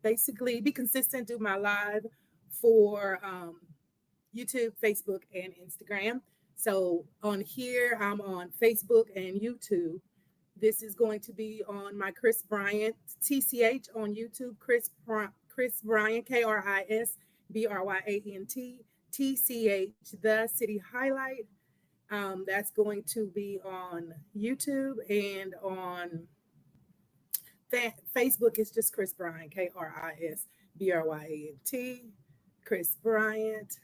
basically be consistent, do my live for YouTube, Facebook, and Instagram. So on here, I'm on Facebook and YouTube. This is going to be on my Chris Bryant TCH on YouTube. Chris Bryant KrisBryant TCH the City Highlight. That's going to be on YouTube and on Facebook. It's just Chris Bryant KrisBryant. Chris Bryant.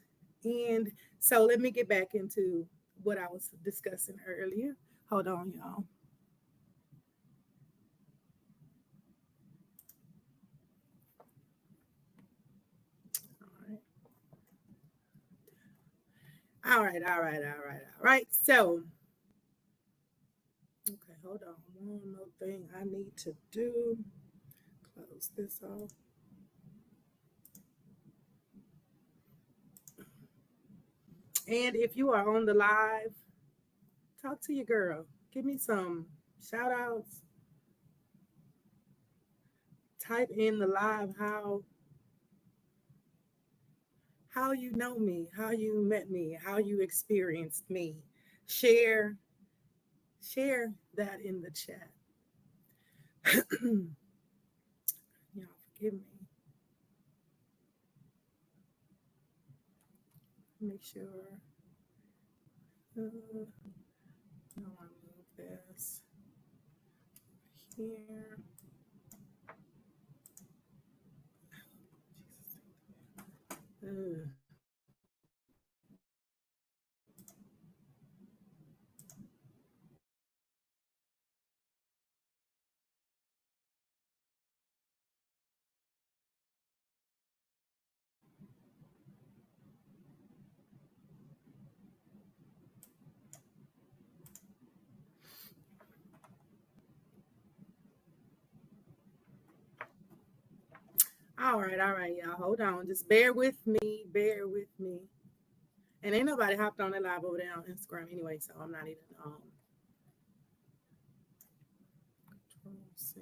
And so let me get back into what I was discussing earlier. Hold on, y'all. All right, all right, all right, all right. So, okay, hold on. One more thing I need to do. Close this off. And if you are on the live, talk to your girl. Give me some shout outs. Type in the live how you know me, how you met me, how you experienced me. Share share that in the chat. Y'all forgive me. Make sure. I want to move this here. All right, y'all. Hold on. Just bear with me. Bear with me. And ain't nobody hopped on the live over there on Instagram anyway, so I'm not even Control C.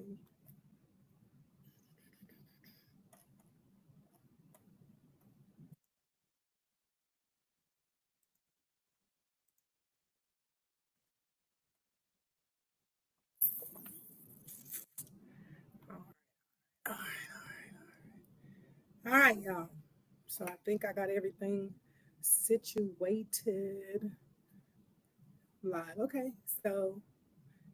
All right, all right, y'all. So I think I got everything situated live. Okay, so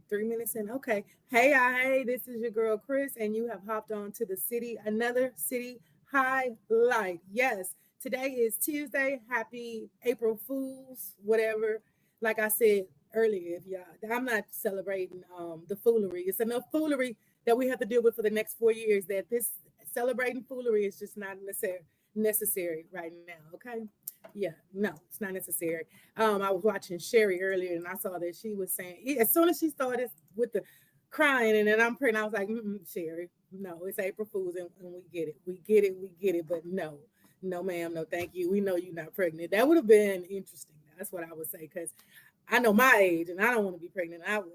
3 minutes in. Okay. Hey, this is your girl Chris, and you have hopped on to the city, another city highlight. Yes, today is Tuesday. Happy April Fools, whatever. Like I said earlier, if y'all, I'm not celebrating the foolery. It's enough foolery that we have to deal with for the next 4 years. That this celebrating foolery is just not necessary right now. Okay. Yeah, no, it's not necessary. I was watching Sherry earlier, and I saw that she was saying as soon as she started with the crying, and then I'm pregnant. I was like, Sherry, no, it's April Fools, and we get it, we get it, but no, no, ma'am, no, thank you. We know you're not pregnant. That would have been interesting. That's what I would say because I know my age, and I don't want to be pregnant. Well,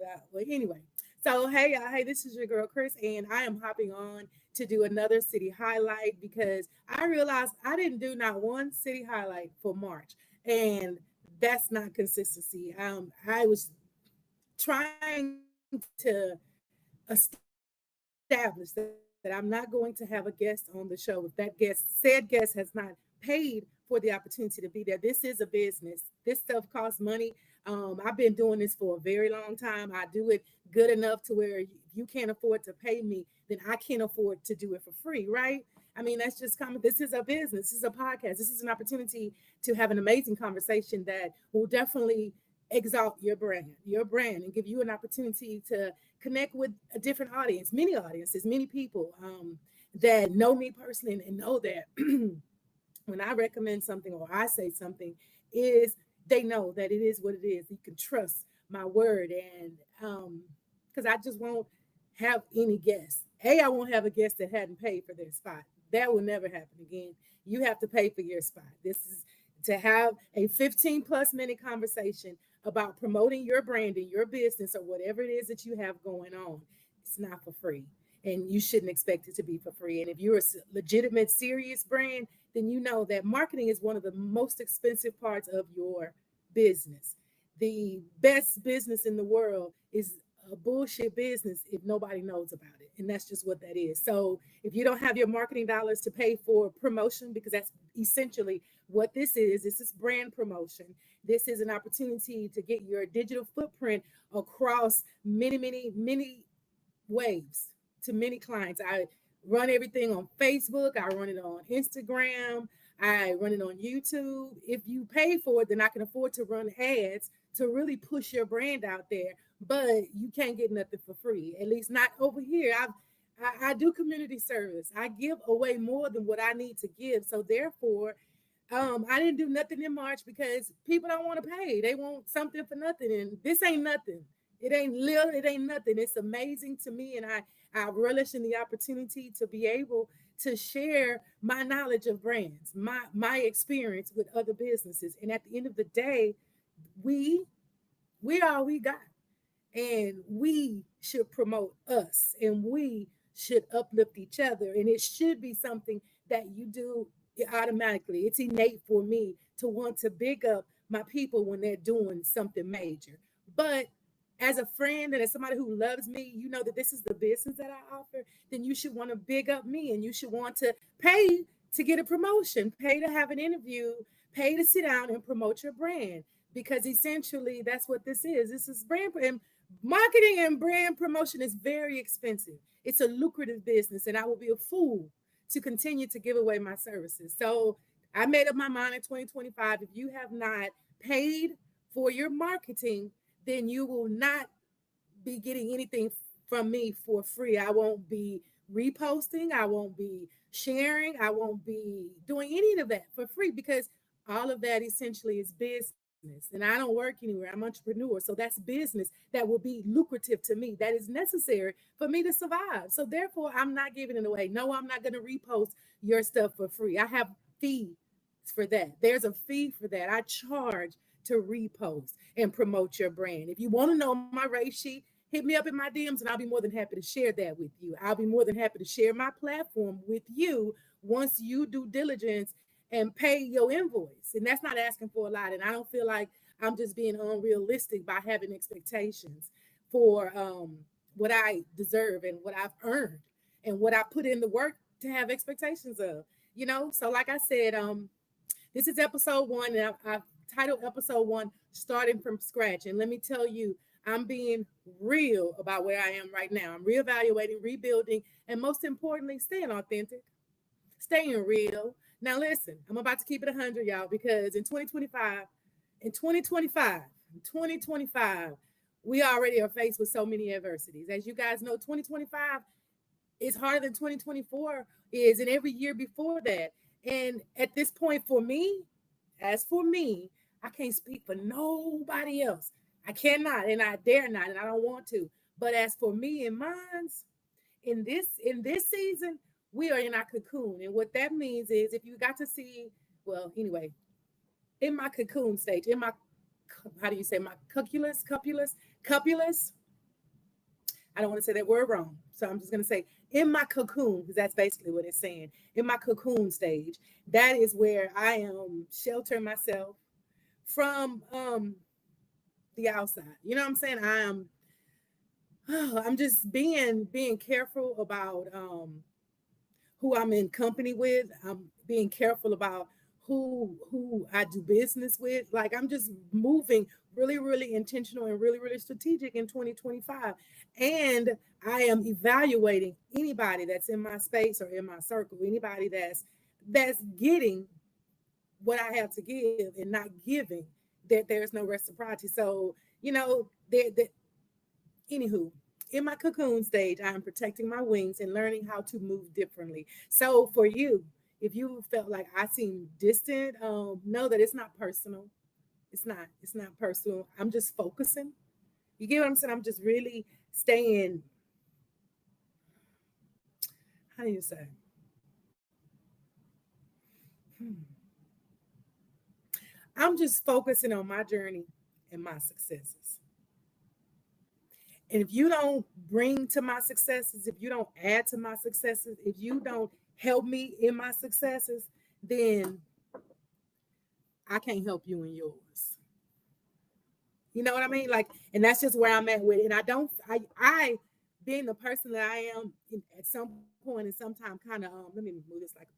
anyway. So hey, this is your girl Chris, and I am hopping on to do another city highlight because I realized I didn't do not one city highlight for March, and that's not consistency. I was trying to establish that I'm not going to have a guest on the show if said guest has not paid for the opportunity to be there. This is a business. This stuff costs money. I've been doing this for a very long time. I do it good enough to where you can't afford to pay me, then I can't afford to do it for free, right? I mean, that's just common. This is a business. This is a podcast. This is an opportunity to have an amazing conversation that will definitely exalt your brand, and give you an opportunity to connect with a different audience, many audiences, many people that know me personally and know that when I recommend something or I say something, is they know that it is what it is. You can trust my word, and because I just won't have any guests. I won't have a guest that hadn't paid for their spot. That will never happen again. You have to pay for your spot. This is to have a 15 plus minute conversation about promoting your brand and your business or whatever it is that you have going on. It's not for free. and you shouldn't expect it to be for free. And if you're a legitimate, serious brand, then you know that marketing is one of the most expensive parts of your business. The best business in the world is a bullshit business if nobody knows about it. And that's just what that is. So if you don't have your marketing dollars to pay for promotion, because that's essentially what this is brand promotion. This is an opportunity to get your digital footprint across many waves to many clients. I run everything on Facebook, I run it on Instagram, I run it on YouTube. If you pay for it, then I can afford to run ads to really push your brand out there. But you can't get nothing for free, at least not over here. I do community service. I give away more than what I need to give. So therefore, I didn't do nothing in March because people don't want to pay. They want something for nothing, and this ain't nothing. It ain't little. It ain't nothing. It's amazing to me, and I relish in the opportunity to be able to share my knowledge of brands, my experience with other businesses. And at the end of the day, we we all we got, and we should promote us, and we should uplift each other, and it should be something that you do automatically. It's innate for me to want to big up my people when they're doing something major. But as a friend and as somebody who loves me, you know that this is the business that I offer, then you should want to big up me, and you should want to pay to get a promotion, pay to have an interview, pay to sit down and promote your brand, because essentially that's what this is. This is brand and marketing, and brand promotion is very expensive. It's a lucrative business, and I will be a fool to continue to give away my services. So I made up my mind in 2025. If you have not paid for your marketing, then you will not be getting anything from me for free. I won't be reposting, I won't be sharing, I won't be doing any of that for free, because all of that essentially is business. And I don't work anywhere. I'm an entrepreneur. So that's business that will be lucrative to me, that is necessary for me to survive. So therefore, I'm not giving it away. No, I'm not going to repost your stuff for free. I have fees for that. There's a fee for that. I charge to repost and promote your brand. If you want to know my rate sheet, hit me up in my DMs, and I'll be more than happy to share that with you. I'll be more than happy to share my platform with you once you do diligence and pay your invoice. And that's not asking for a lot. And I don't feel like I'm just being unrealistic by having expectations for what I deserve and what I've earned and what I put in the work to have expectations of. So like I said, this is episode one, and I've titled episode one Starting from Scratch. And let me tell you, I'm being real about where I am right now. I'm reevaluating, rebuilding, and most importantly, staying authentic, staying real. Now, listen, I'm about to keep it 100, y'all, because in 2025, we already are faced with so many adversities. As you guys know, 2025 is harder than 2024 is, and every year before that. And at this point, as for me, I can't speak for nobody else. I cannot, and I dare not, and I don't want to. But as for me and mine's, in this season, we are in our cocoon. And what that means is, if you got to see, well, anyway, in my cocoon stage, in my, how do you say, my cupulus. I don't want to say that word wrong. So I'm just going to say in my cocoon, because that's basically what it's saying. In my cocoon stage, that is where I am sheltering myself from the outside. You know what I'm saying? I'm just being careful about who I'm in company with. I'm being careful about who I do business with. Like, I'm just moving really intentional and really strategic in 2025. And I am evaluating anybody that's in my space or in my circle, anybody that's getting what I have to give and not giving, that there's no reciprocity. So, anywho, in my cocoon stage, I am protecting my wings and learning how to move differently. So for you, if you felt like I seem distant, know that it's not personal. It's not personal. I'm just focusing. You get what I'm saying? I'm just really staying, how do you say? Hmm. I'm just focusing on my journey and my successes. And if you don't bring to my successes, if you don't add to my successes, if you don't help me in my successes, then I can't help you in yours. You know what I mean? Like, and that's just where I'm at with it. And I being the person that I am at some point and sometime kind of, let me move this like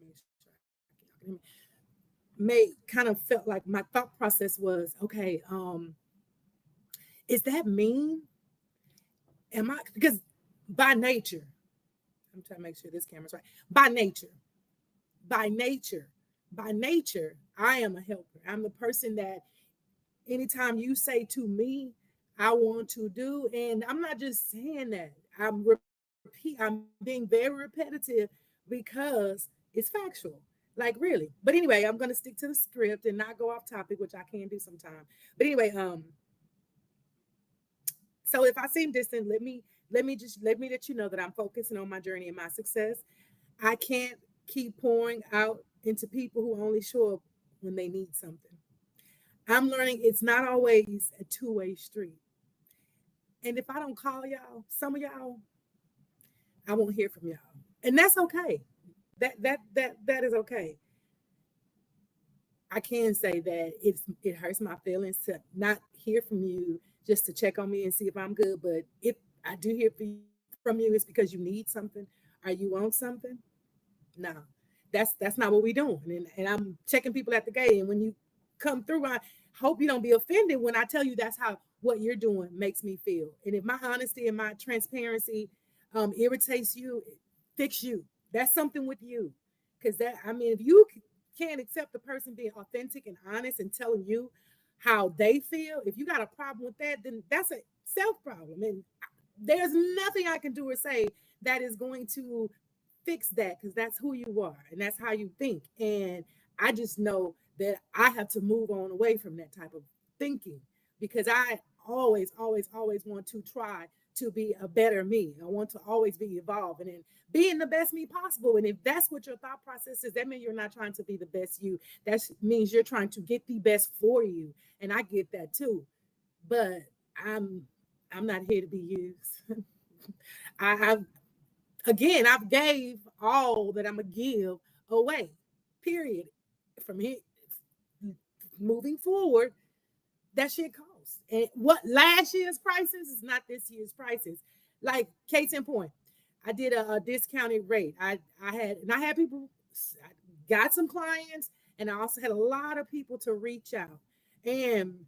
may kind of felt like my thought process was, okay, is that mean? Am I, because by nature, I'm trying to make sure this camera's right. By nature, by nature, by nature, I am a helper. I'm the person that anytime you say to me, I want to do, and I'm not just saying that. I'm being very repetitive because it's factual. Like really. But anyway, I'm gonna stick to the script and not go off topic, which I can do sometime. But anyway, so if I seem distant, let me let you know that I'm focusing on my journey and my success. I can't keep pouring out into people who only show up when they need something. I'm learning it's not always a two-way street. And if I don't call y'all, some of y'all, I won't hear from y'all. And that's okay. That is okay. I can say that it hurts my feelings to not hear from you just to check on me and see if I'm good. But if I do hear from you, it's because you need something or you want something. No, that's not what we're doing. And I'm checking people at the gate. And when you come through, I hope you don't be offended when I tell you that's how what you're doing makes me feel. And if my honesty and my transparency irritates you, fix you. That's something with you. Because that, I mean, if you can't accept the person being authentic and honest and telling you how they feel, if you got a problem with that, then that's a self problem. And there's nothing I can do or say that is going to fix that because that's who you are and that's how you think. And I just know that I have to move on away from that type of thinking because I always want to try to be a better me. I want to always be evolving and being the best me possible. And if that's what your thought process is, that means you're not trying to be the best you. That means you're trying to get the best for you. And I get that too. But I'm not here to be used. I've again, I've gave all that I'm gonna give away. Period. From here moving forward, that shit costs. And what last year's prices is not this year's prices. Like case in point, I did a discounted rate. I had people, I got some clients, and I also had a lot of people to reach out. And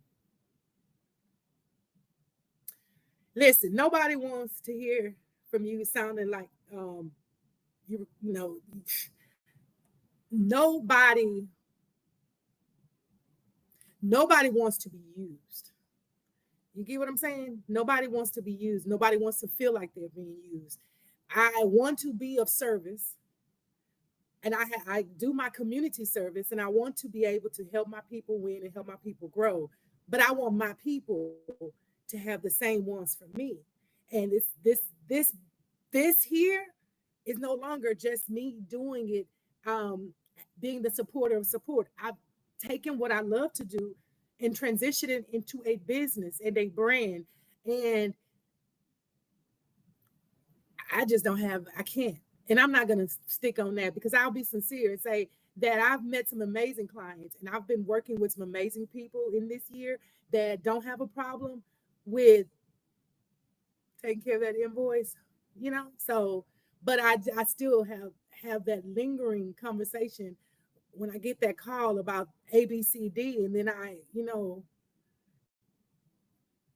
listen, nobody wants to hear from you sounding like you know nobody nobody wants to be used. You get what I'm saying? Nobody wants to be used. Nobody wants to feel like they're being used. I want to be of service and I do my community service and I want to be able to help my people win and help my people grow. But I want my people to have the same ones for me. And it's this here is no longer just me doing it, being the supporter of support. I've taken what I love to do and transitioned it into a business and a brand. And I just don't have, I can't. And I'm not going to stick on that because I'll be sincere and say that I've met some amazing clients and I've been working with some amazing people in this year that don't have a problem with taking care of that invoice, you know? So, but I still have that lingering conversation when I get that call about ABCD and then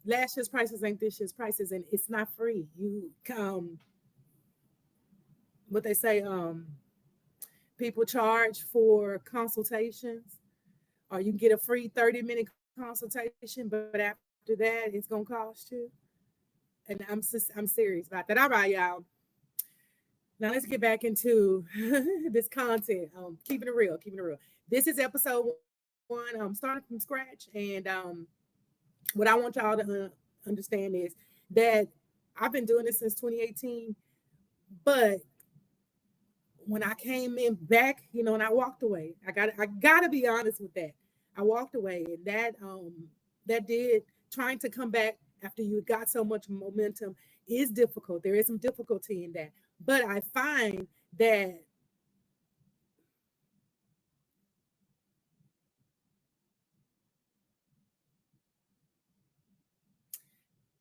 last year's prices ain't this year's prices and it's not free. You what they say, people charge for consultations, or you can get a free 30-minute consultation, but after that, it's gonna cost you. And I'm serious about that. All right, y'all. Now let's get back into this content. Keeping it real, keeping it real. This is episode 1. Starting from scratch, and what I want y'all to understand is that I've been doing this since 2018, but when I came in back, and I walked away. I gotta be honest with that. I walked away, and that did trying to come back after you got so much momentum is difficult. There is some difficulty in that. But I find that,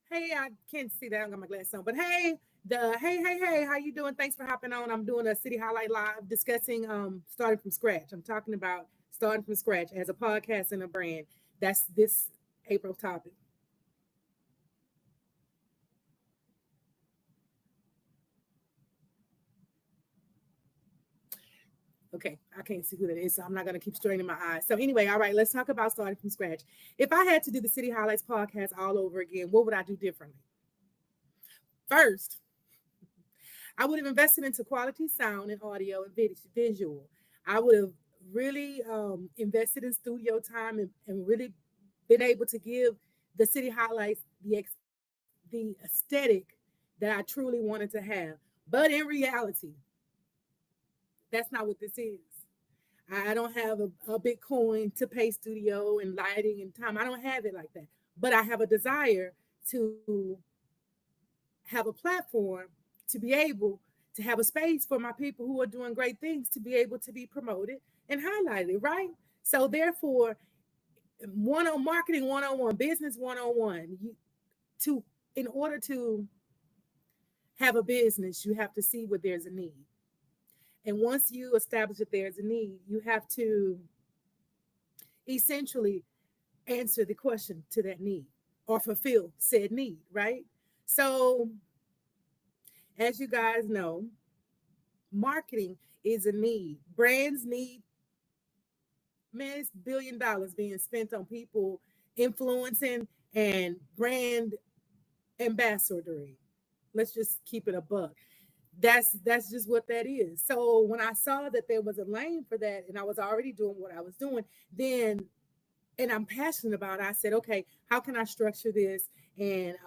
hey, I can't see that. I got my glasses on. But hey, hey, how you doing? Thanks for hopping on. I'm doing a City Highlight Live discussing starting from scratch. I'm talking about starting from scratch as a podcast and a brand. That's this April topic. Okay, I can't see who that is, so I'm not going to keep straining my eyes. So anyway, all right, let's talk about starting from scratch. If I had to do the City Highlights podcast all over again, what would I do differently? First, I would have invested into quality sound and audio and visual. I would have really invested in studio time and really been able to give the City Highlights the aesthetic that I truly wanted to have. But in reality, that's not what this is. I don't have a Bitcoin to pay studio and lighting and time. I don't have it like that. But I have a desire to have a platform to be able to have a space for my people who are doing great things to be able to be promoted and highlighted, right? So therefore, one on marketing 101, business 101, to in order to have a business, you have to see where there's a need. And once you establish that there's a need, you have to essentially answer the question to that need or fulfill said need, right? So, as you guys know, marketing is a need. Brands need, man, it's $1 billion being spent on people influencing and brand ambassadoring. Let's just keep it a buck. That's just what that is. So when I saw that there was a lane for that and I was already doing what I was doing, then and I'm passionate about it, I said, okay, how can I structure this and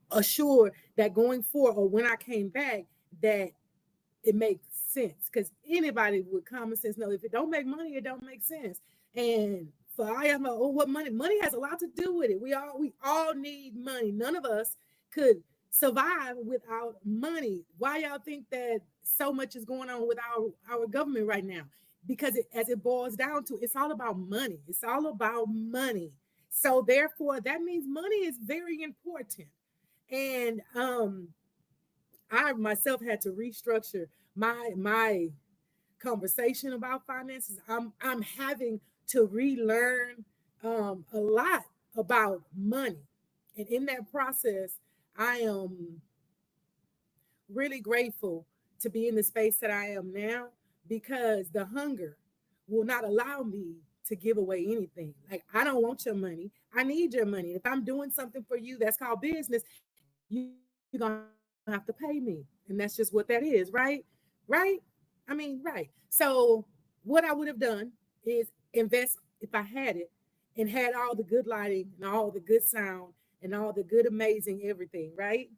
assure that going forward or when I came back that it makes sense? Because anybody with common sense know if it don't make money, it don't make sense. And for I am oh, what money has a lot to do with it. We all need money. None of us could survive without money. Why y'all think that so much is going on with our government right now? Because as it boils down to, it's all about money. It's all about money. So therefore, that means money is very important. And I myself had to restructure my conversation about finances. I'm having to relearn a lot about money, and in that process, I am really grateful to be in the space that I am now because the hunger will not allow me to give away anything. Like I don't want your money. I need your money. If I'm doing something for you that's called business, you're gonna have to pay me. And that's just what that is, right? Right? I mean, right. So what I would have done is invest if I had it and had all the good lighting and all the good sound and all the good amazing everything, right?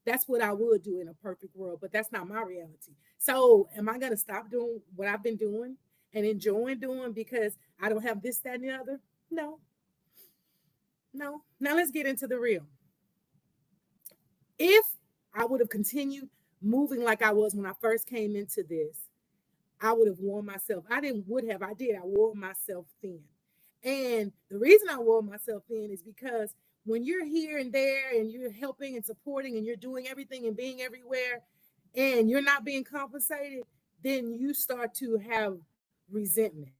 That's what I would do in a perfect world, but that's not my reality. So am I gonna stop doing what I've been doing and enjoying doing because I don't have this, that, and the other? No, no. Now let's get into the real. If I would have continued moving like I was when I first came into this, I would have worn myself. I didn't would have, I did. I wore myself thin. And the reason I wore myself thin is because when you're here and there and you're helping and supporting and you're doing everything and being everywhere and you're not being compensated, then you start to have resentment.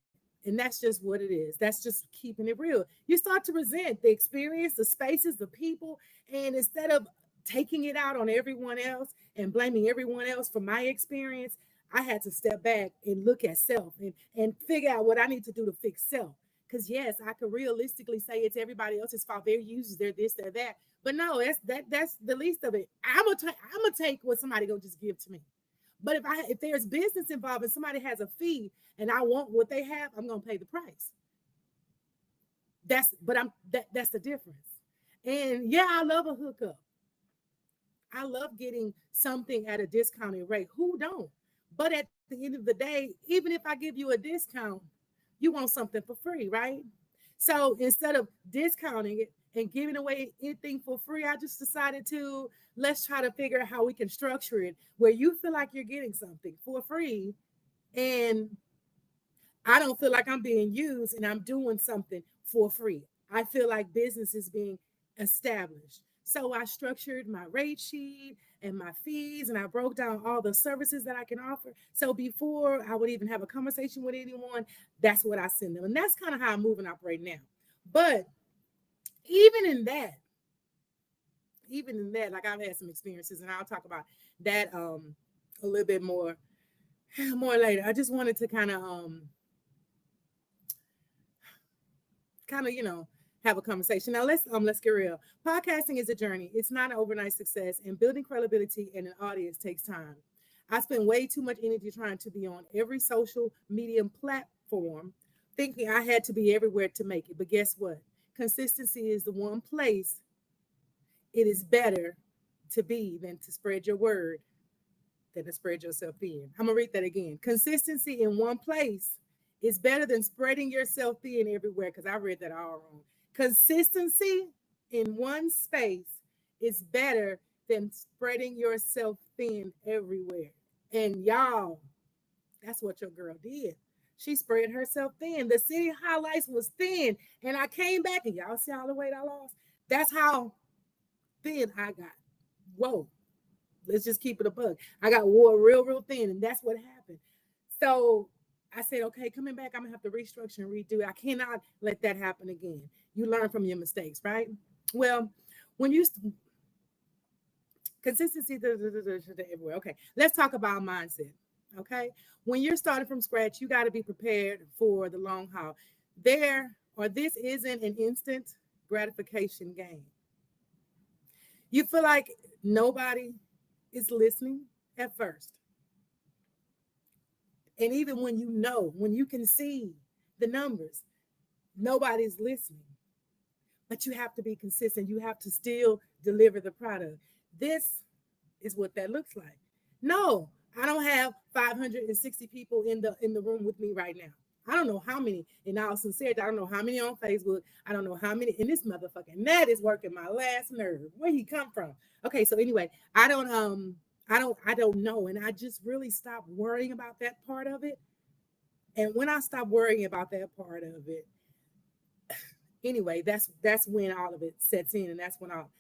And that's just what it is. That's just keeping it real. You start to resent the experience, the spaces, the people. And instead of taking it out on everyone else and blaming everyone else for my experience, I had to step back and look at self and figure out what I need to do to fix self. Because yes, I could realistically say it's everybody else's fault. They're users, they're this, they're that. But no, that's the least of it. I'm gonna take what somebody gonna just give to me. But if there's business involved and somebody has a fee and I want what they have, I'm gonna pay the price. That's the difference. And yeah, I love a hookup. I love getting something at a discounted rate. Who don't? But at the end of the day, even if I give you a discount, you want something for free, right? So instead of discounting it, and giving away anything for free. I just decided to let's try to figure out how we can structure it where you feel like you're getting something for free and I don't feel like I'm being used and I'm doing something for free. I feel like business is being established. So I structured my rate sheet and my fees and I broke down all the services that I can offer. So before I would even have a conversation with anyone, that's what I send them. And that's kind of how I move and operate now. But even in that, like I've had some experiences and I'll talk about that a little bit more later. I just wanted to kind of have a conversation. Now let's get real. Podcasting is a journey. It's not an overnight success, and building credibility in an audience takes time. I spend way too much energy trying to be on every social media platform, thinking I had to be everywhere to make it. But guess what? Consistency is the one place it is better to be than to spread your word than to spread yourself thin. I'm gonna read that again. Consistency in one place is better than spreading yourself thin everywhere. Because I read that all wrong. Consistency in one space is better than spreading yourself thin everywhere. And y'all, that's what your girl did. She spread herself thin. The city highlights was thin. And I came back and y'all see all the weight I lost. That's how thin I got. Whoa. Let's just keep it a bug. I got wore real thin. And that's what happened. So I said, okay, coming back, I'm gonna have to restructure and redo. I cannot let that happen again. You learn from your mistakes, right? Well, when you consistency everywhere. Okay, let's talk about mindset. Okay, when you're starting from scratch, you got to be prepared for the long haul. This isn't an instant gratification game. You feel like nobody is listening at first. And even when you can see the numbers, nobody's listening. But you have to be consistent. You have to still deliver the product. This is what that looks like. No, I don't have 560 people in the room with me right now. I don't know how many. In all sincerity, I don't know how many on Facebook. I don't know how many. And this motherfucking Matt is working my last nerve. Where he come from? Okay, so anyway, I don't know. And I just really stopped worrying about that part of it. And when I stopped worrying about that part of it, anyway, that's when all of it sets in, and that's when all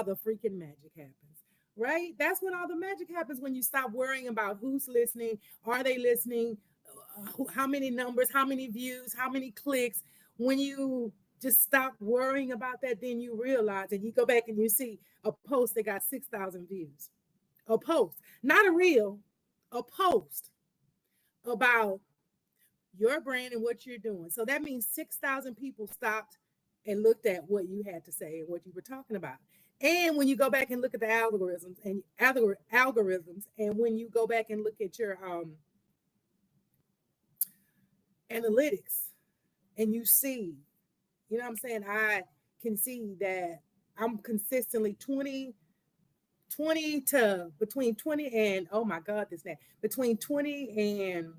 the freaking magic happens, right? That's when all the magic happens, when you stop worrying about who's listening, are they listening, how many numbers, how many views, how many clicks. When you just stop worrying about that, then you realize, and you go back and you see a post that got 6,000 views, a post, not a reel, a post about your brand and what you're doing. So that means 6,000 people stopped and looked at what you had to say and what you were talking about. And when you go back and look at the algorithms, and when you go back and look at your analytics, and you see, you know what I'm saying? I can see that I'm consistently 20 to between 20 and, oh my God, between 20 and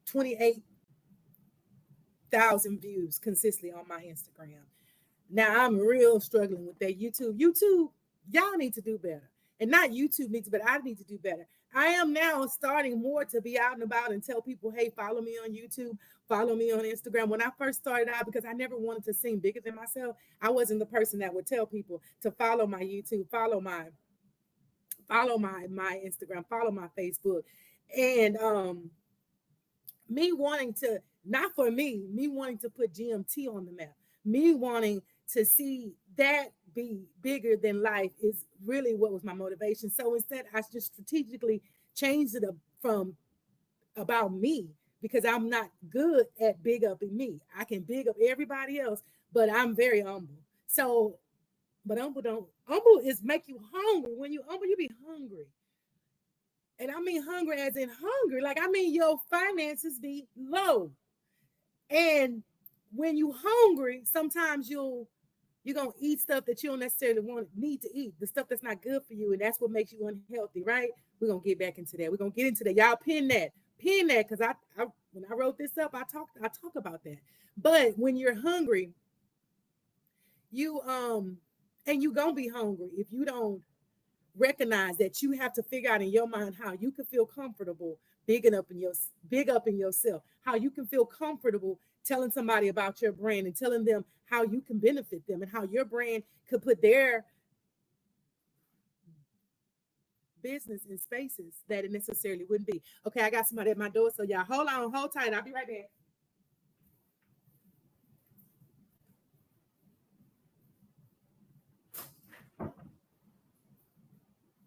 28,000 views consistently on my Instagram. Now I'm real struggling with that. YouTube, y'all need to do better. And not YouTube needs to, but I need to do better. I am now starting more to be out and about and tell people, hey, follow me on YouTube, follow me on Instagram. When I first started out, because I never wanted to seem bigger than myself, I wasn't the person that would tell people to follow my YouTube, follow my Instagram, follow my Facebook. And me wanting to, not for me wanting to put GMT on the map, me wanting to see that be bigger than life is really what was my motivation. So instead, I just strategically changed it from about me, because I'm not good at big upping me. I can big up everybody else, but I'm very humble. So, but humble is make you hungry. When you humble, you be hungry. And I mean hungry as in hungry. Like, I mean, your finances be low. And when you hungry, sometimes you're gonna eat stuff that you don't necessarily need to eat, the stuff that's not good for you, and that's what makes you unhealthy, right? We're gonna get back into that. We're gonna get into that. Y'all pin that, because I when I wrote this up, I talk about that. But when you're hungry, and you gonna be hungry if you don't recognize that you have to figure out in your mind how you can feel comfortable big up in yourself, how you can feel comfortable telling somebody about your brand and telling them how you can benefit them and how your brand could put their business in spaces that it necessarily wouldn't be. Okay, I got somebody at my door, so y'all hold on, hold tight. I'll be right back.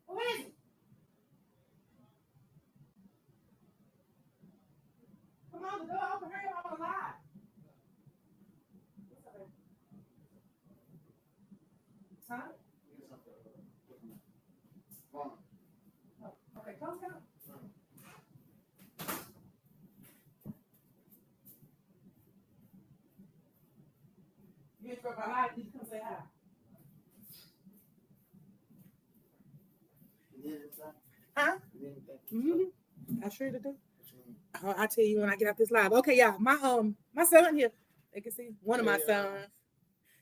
Who is it? Come on, the door open. Hurry up, I'm alive. Huh? Oh, okay, come. You interrupt my life, you come say hi. Huh? Mm-hmm. I sure do. I'll tell you when I get out this live. Okay, y'all. My son here. They can see one of my sons.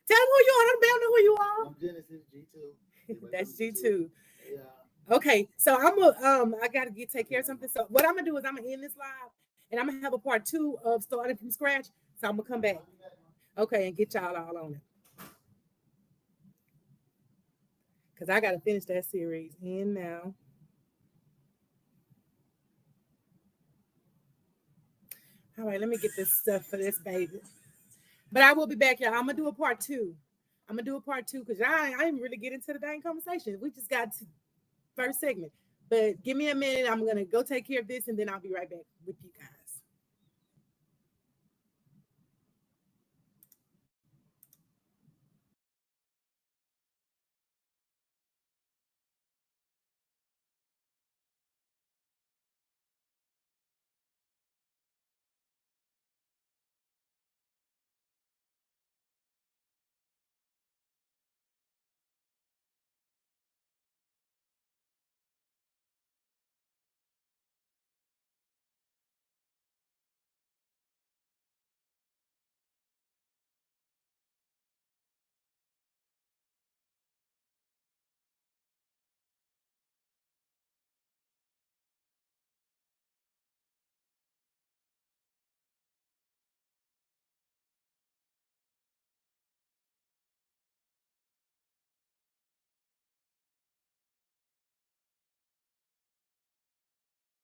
Tell them who you are. Let them know who you are. I'm Genesis G2. That's G2. Yeah. Okay, so I gotta take care of something. So what I'm gonna do is I'm gonna end this live and I'm gonna have a part 2 of starting from scratch. So I'm gonna come back. Okay, and get y'all all on it. Because I gotta finish that series in now. All right, let me get this stuff for this baby. But I will be back, y'all. I'm gonna do a part 2. I'm gonna do a part 2 because I didn't really get into the dang conversation. We just got to first segment. But give me a minute. I'm gonna go take care of this and then I'll be right back with you guys.